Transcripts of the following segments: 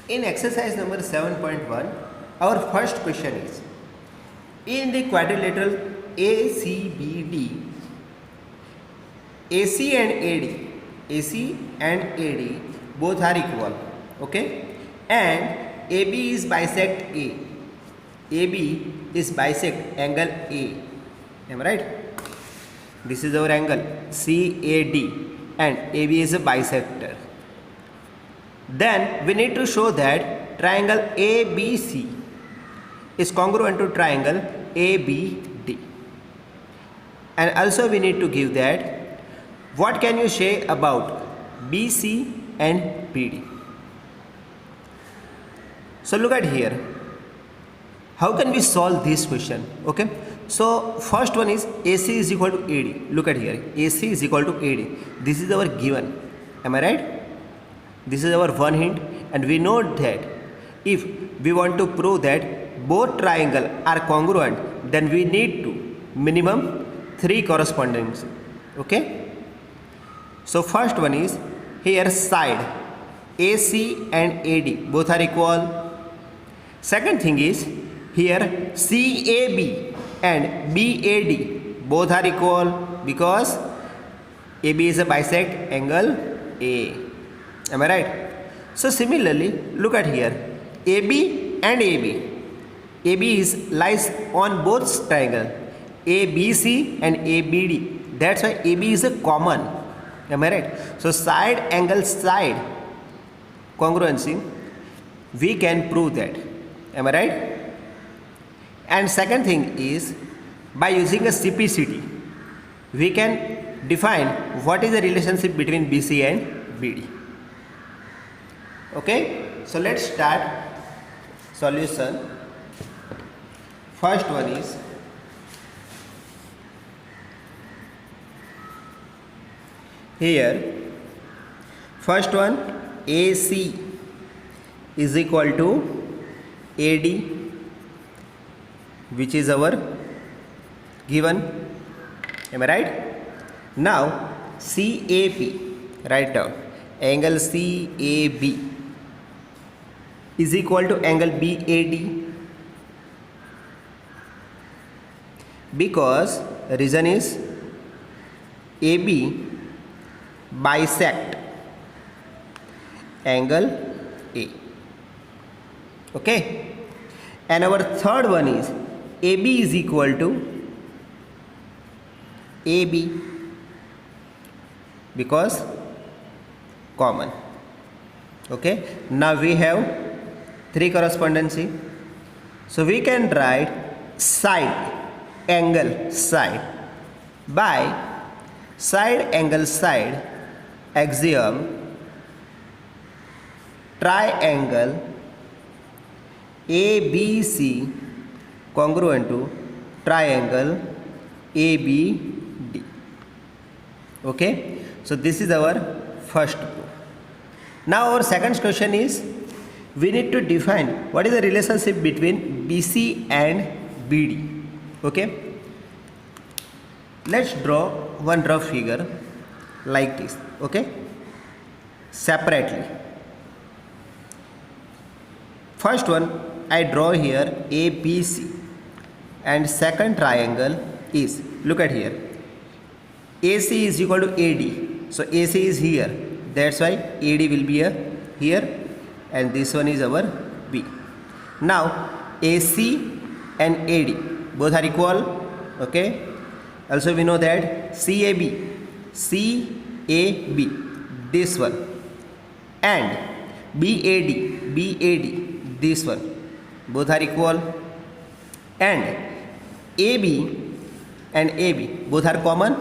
In exercise number 7.1, our first question is, in the quadrilateral ACBD, AC and AD both are equal, okay, and AB is bisect A. AB is bisect angle A. Am I right? This is our angle CAD and AB is a bisector. Then we need to show that triangle ABC is congruent to triangle ABD. And also we need to give that what can you say about BC and BD. So look at here. How can we solve this question? Okay. So first one is AC is equal to AD. Look at here. AC is equal to AD. This is our given. Am I right? This is our one hint, and we know that if we want to prove that both triangles are congruent, then we need to minimum 3 correspondences. Okay. So first one is here side AC and AD both are equal. Second thing is here CAB and BAD both are equal because AB is a bisect angle A. Am I right? So similarly, look at here. AB and AB. AB is lies on both triangle ABC and ABD. That's why AB is a common. Am I right? So side angle side congruency, we can prove that. Am I right? And second thing is, by using a CPCT, we can define what is the relationship between BC and BD. Okay, so let's start solution. First one is here. First one AC is equal to AD, which is our given. Am I right? Now CAP, write down angle CAB is equal to angle BAD, because reason is AB bisect angle A. Okay, and our third one is AB is equal to AB because common. Okay, now we have 3 correspondency. So we can write side angle side by side angle side axiom triangle ABC congruent to triangle ABD. Okay, so this is our first proof. Now our second question is, we need to define what is the relationship between BC and BD. Okay, let's draw one rough figure like this. Okay, separately. First one I draw here ABC, and second triangle is, look at here, AC is equal to AD. So AC is here, that's why AD will be here, and this one is our B. Now AC and AD both are equal. Okay, also we know that CAB this one, and BAD this one, both are equal, and AB and AB both are common.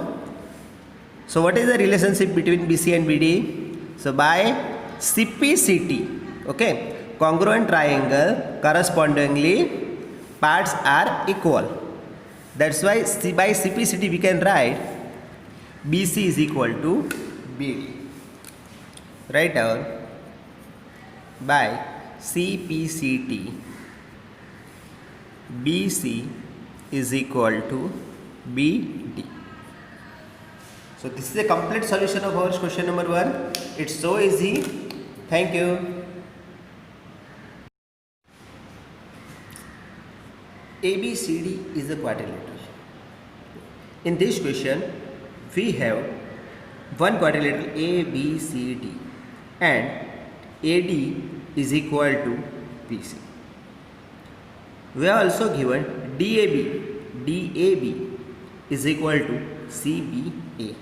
So what is the relationship between BC and BD? So by CPCT, okay, congruent triangle correspondingly parts are equal. That's why by CPCT we can write BC is equal to BD. Write down by CPCT BC is equal to BD. So this is a complete solution of our question number 1. It's so easy. Thank you. ABCD is a quadrilateral. In this question, we have one quadrilateral ABCD and AD is equal to BC. We are also given DAB is equal to CBA.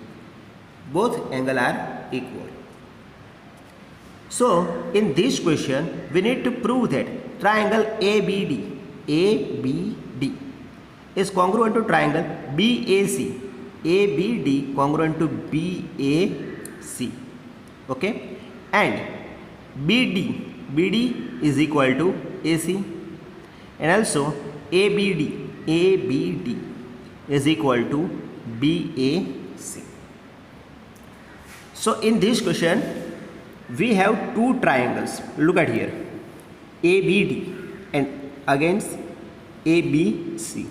Both angles are equal. So, in this question, we need to prove that triangle ABD is congruent to triangle ABD congruent to BAC. Okay, and BD is equal to AC, and also ABD is equal to BAC. So in this question we have two triangles. Look at here, ABD and against ABC.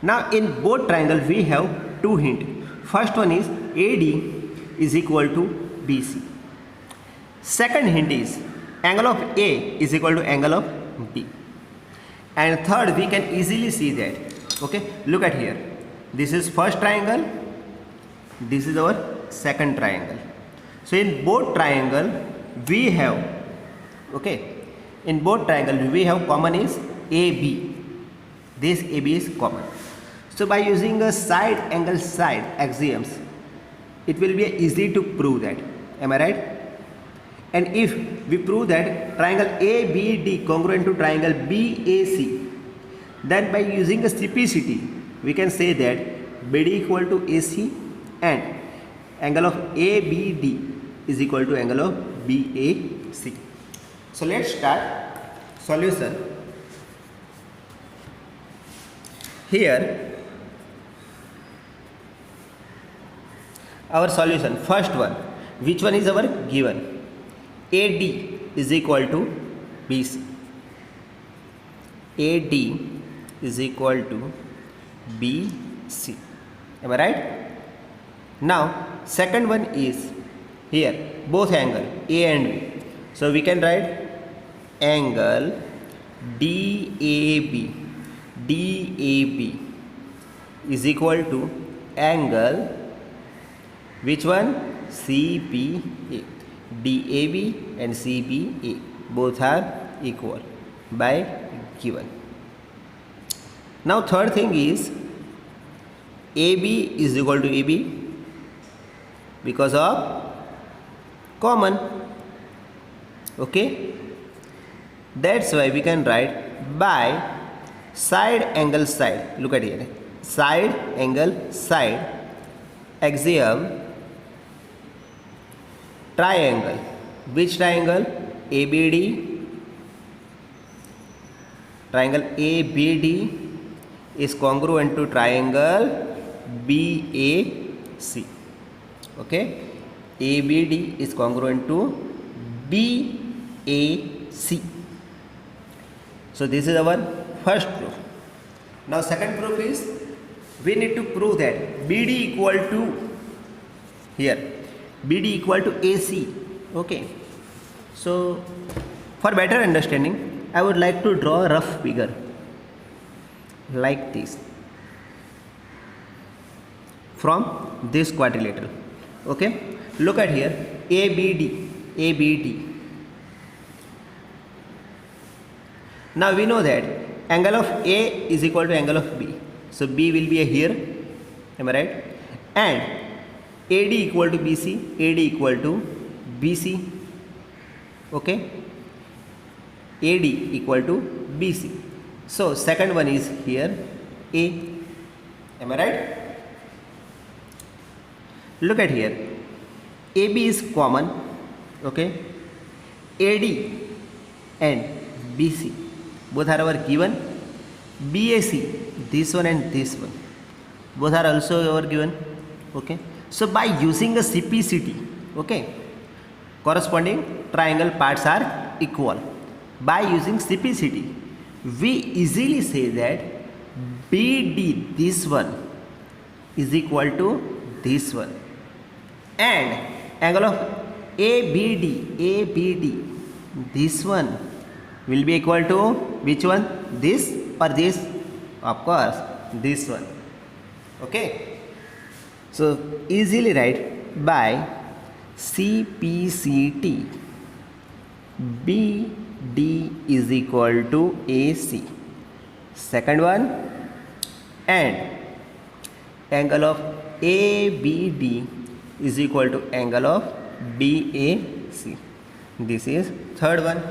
Now in both triangles we have two hints. First one is AD is equal to BC. Second hint is angle of A is equal to angle of B. And third, we can easily see that. Okay, look at here. This is first triangle. This is our second triangle. So in both triangle we have, okay, in both triangle we have common is AB. This AB is common. So by using a side angle side axioms, it will be easy to prove that. Am I right? And if we prove that triangle ABD congruent to triangle BAC, then by using a CPCT, we can say that BD equal to AC and angle of ABD is equal to angle of BAC. So let's start solution. Here our solution, first one, which one is our given? AD is equal to BC. AD is equal to BC. Am I right? Now second one is here both angle A and B. So we can write angle DAB is equal to angle which one? CBA. DAB and CBA both are equal by given. Now third thing is AB is equal to AB because of common. Okay, that's why we can write by side angle side. Look at here, side angle side axiom triangle. Which triangle? ABD. Triangle ABD is congruent to triangle BAC. Okay, ABD is congruent to BAC. So this is our first proof. Now second proof is we need to prove that BD equal to here. BD equal to AC. Okay, so for better understanding I would like to draw a rough figure like this from this quadrilateral. Okay, look at here, ABD. Now we know that angle of A is equal to angle of B. So B will be here. Am I right? And AD equal to BC, AD equal to BC. Okay, AD equal to BC. So second one is here A. Am I right? Look at here, AB is common. Okay, AD and BC both are our given. BAC, this one and this one, both are also our given. Okay, so by using a CPCT, okay, corresponding triangle parts are equal. By using CPCT, we easily say that BD, this one, is equal to this one, and angle of ABD, this one will be equal to which one? This or this? Of course, this one. Okay. So easily write by CPCT BD is equal to AC. Second one, and angle of ABD is equal to angle of BAC. This is third one.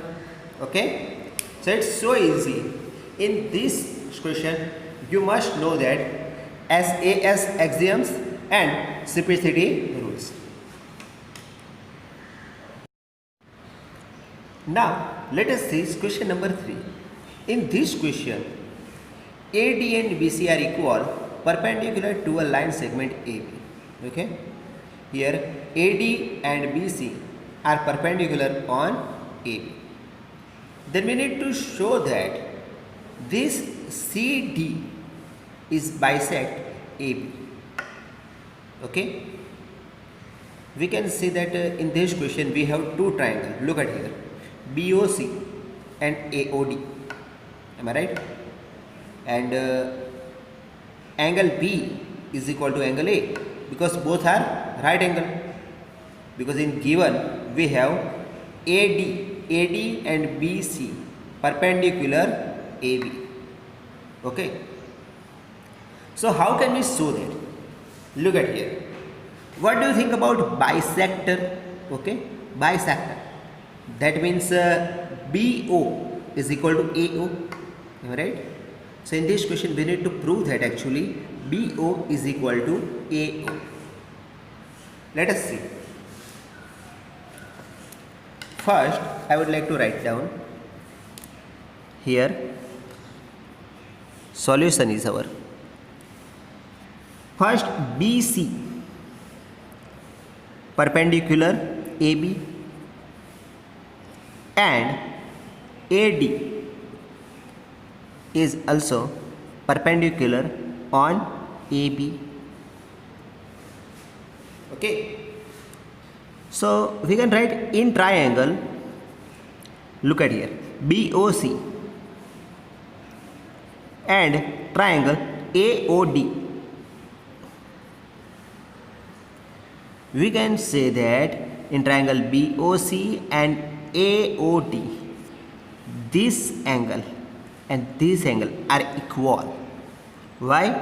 Okay. So it's so easy. In this question, you must know that SAS axioms and simplicity rules. Now let us see question number 3. In this question, AD and BC are equal perpendicular to a line segment AB. Okay. Here AD and BC are perpendicular on AB. Then we need to show that this CD is bisect AB. Okay. We can see that in this question we have two triangles. Look at here, BOC and AOD. Am I right? And angle B is equal to angle A because both are right angle. Because in given we have AD and BC perpendicular AB. Okay. So how can we show that? Look at here. What do you think about bisector? Okay, bisector. That means BO is equal to AO. Right? So in this question we need to prove that actually BO is equal to AO. Let us see. First, I would like to write down here. Solution is our first BC perpendicular AB and AD is also perpendicular on AB. Okay. So we can write in triangle. Look at here, BOC and triangle AOD. We can say that in triangle BOC and AOD, this angle and this angle are equal. Why?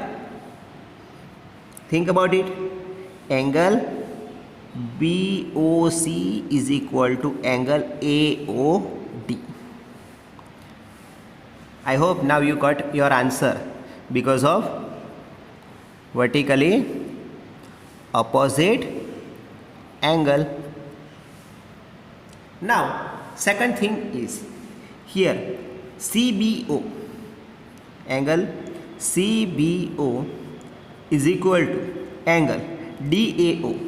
Think about it. Angle BOC is equal to angle AOD. I hope now you got your answer because of vertically opposite angle. Now second thing is here CBO, angle CBO is equal to angle DAO.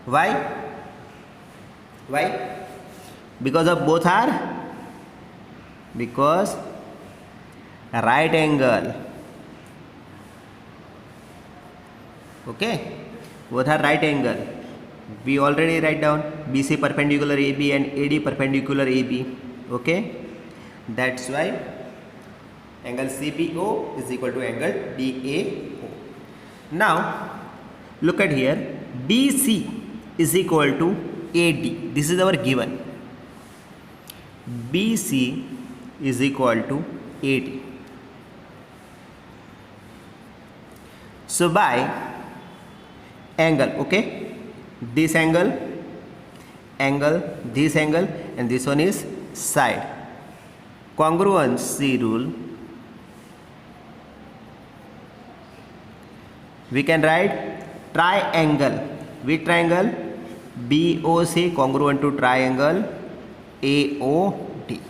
Why? Because of both are right angle. Okay, both are right angle. We already write down BC perpendicular AB and AD perpendicular AB. Okay, that's why angle CBO is equal to angle DAO. Now look at here, BC is equal to AD. This is our given. BC is equal to AD. So by angle, okay, this angle, this angle, and this one is side. Congruency rule. We can write triangle. Which triangle? BOC congruent to triangle AOD.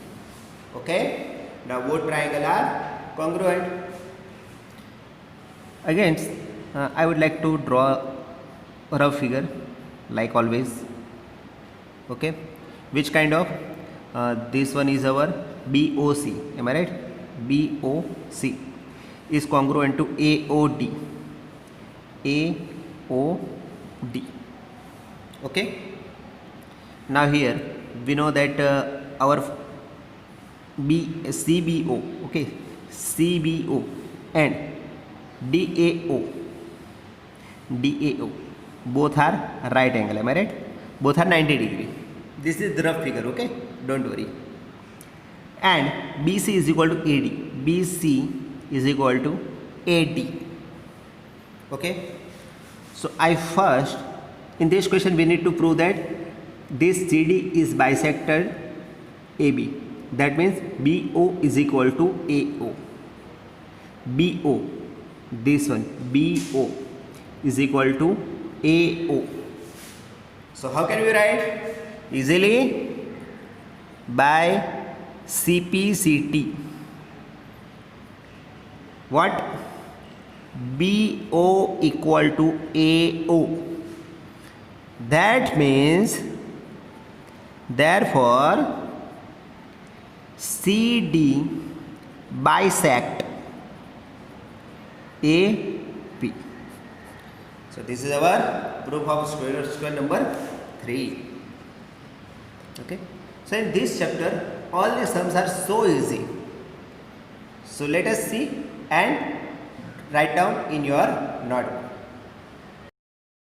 Okay. Now both triangle are congruent. Again, I would like to draw a rough figure like always. Okay. Which kind of? This one is our BOC. Am I right? BOC is congruent to AOD. AOD. Okay. Now here we know that our CBO, okay, CBO and DAO, both are right angle, am I right? Both are 90 degree. This is the rough figure, okay, don't worry. And BC is equal to AD, BC is equal to AD, okay. So I first, in this question we need to prove that this CD is bisected AB. That means BO is equal to AO. BO, this one, BO is equal to AO. So how can we write? Easily by CPCT. What? BO equal to AO. That means, therefore, CD bisect AP. So this is our proof of square number 3. Okay. So in this chapter, all the sums are so easy. So let us see and write down in your notebook.